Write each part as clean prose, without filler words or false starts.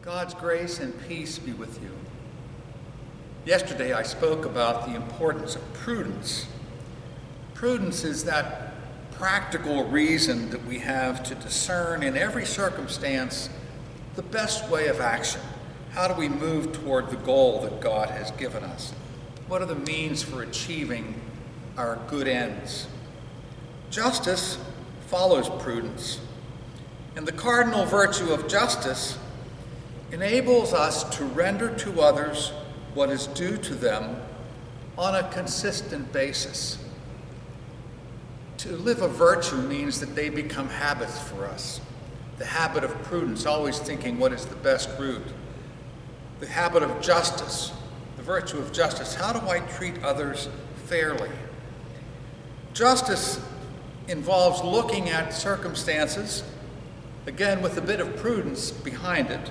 God's grace and peace be with you. Yesterday I spoke about the importance of prudence. Prudence is that practical reason that we have to discern in every circumstance the best way of action. How do we move toward the goal that God has given us? What are the means for achieving our good ends? Justice follows prudence, and the cardinal virtue of justice enables us to render to others what is due to them on a consistent basis. To live a virtue means that they become habits for us. The habit of prudence, always thinking what is the best route. The habit of justice, the virtue of justice. How do I treat others fairly? Justice involves looking at circumstances, again with a bit of prudence behind it,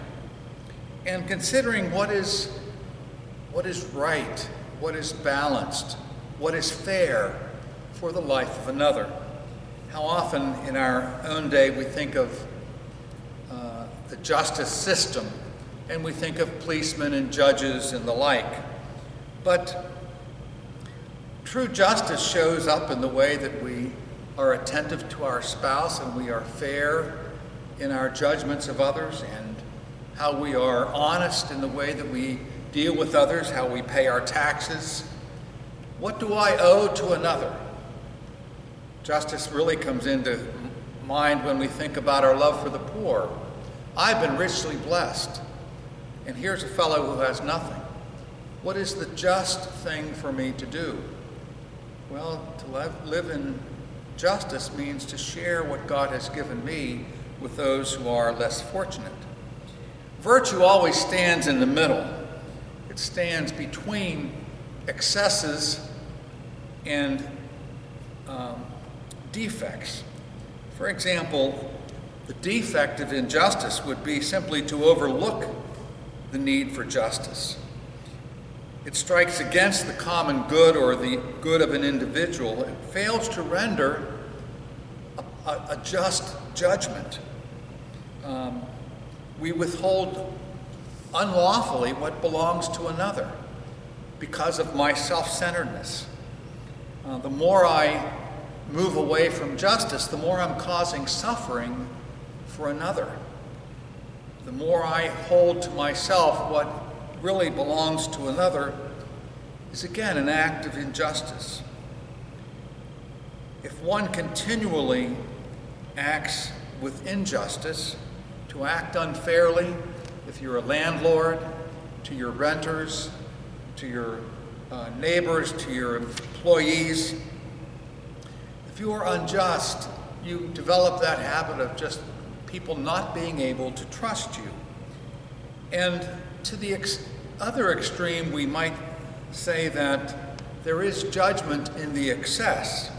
and considering what is right, what is balanced, what is fair for the life of another. How often in our own day we think of the justice system, and we think of policemen and judges and the like. But true justice shows up in the way that we are attentive to our spouse and we are fair in our judgments of others, and how we are honest in the way that we deal with others, how we pay our taxes. What do I owe to another? Justice really comes into mind when we think about our love for the poor. I've been richly blessed, and here's a fellow who has nothing. What is the just thing for me to do? Well, to live in justice means to share what God has given me with those who are less fortunate. Virtue always stands in the middle. It stands between excesses and defects. For example, the defect of injustice would be simply to overlook the need for justice. It strikes against the common good or the good of an individual. It fails to render a just judgment. We withhold unlawfully what belongs to another because of my self-centeredness. The more I move away from justice, the more I'm causing suffering for another. The more I hold to myself what really belongs to another is again an act of injustice. If one continually acts with injustice, to act unfairly, if you're a landlord, to your renters, to your neighbors, to your employees, if you are unjust, you develop that habit of just people not being able to trust you. And to the other extreme, we might say that there is judgment in the excess.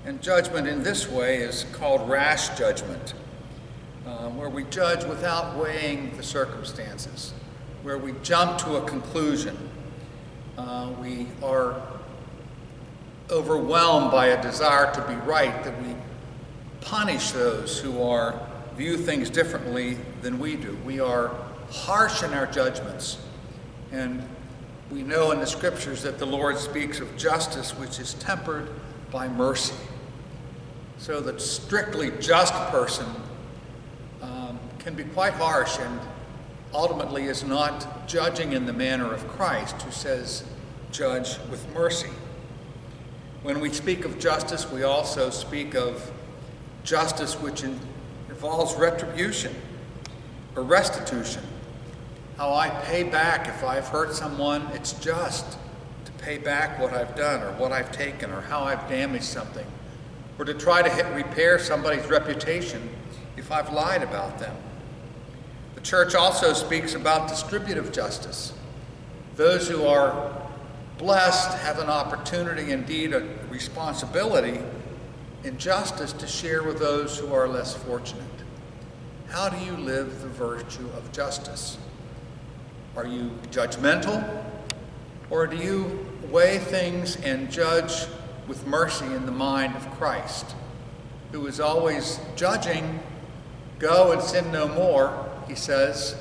And judgment in this way is called rash judgment, where we judge without weighing the circumstances, where we jump to a conclusion. We are overwhelmed by a desire to be right, that we punish those who view things differently than we do. We are harsh in our judgments, and we know in the scriptures that the Lord speaks of justice which is tempered by mercy. So the strictly just person can be quite harsh and ultimately is not judging in the manner of Christ, who says, judge with mercy. When we speak of justice, we also speak of justice which involves retribution or restitution. How I pay back if I've hurt someone, it's just to pay back what I've done or what I've taken or how I've damaged something, or to try to repair somebody's reputation if I've lied about them. The church also speaks about distributive justice. Those who are blessed have an opportunity, indeed a responsibility in justice, to share with those who are less fortunate. How do you live the virtue of justice? Are you judgmental, or do you weigh things and judge with mercy in the mind of Christ, who is always judging? Go and sin no more, he says,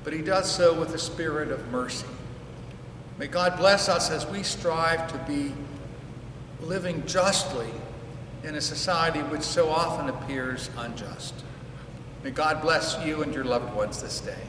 but he does so with a spirit of mercy. May God bless us as we strive to be living justly in a society which so often appears unjust. May God bless you and your loved ones this day.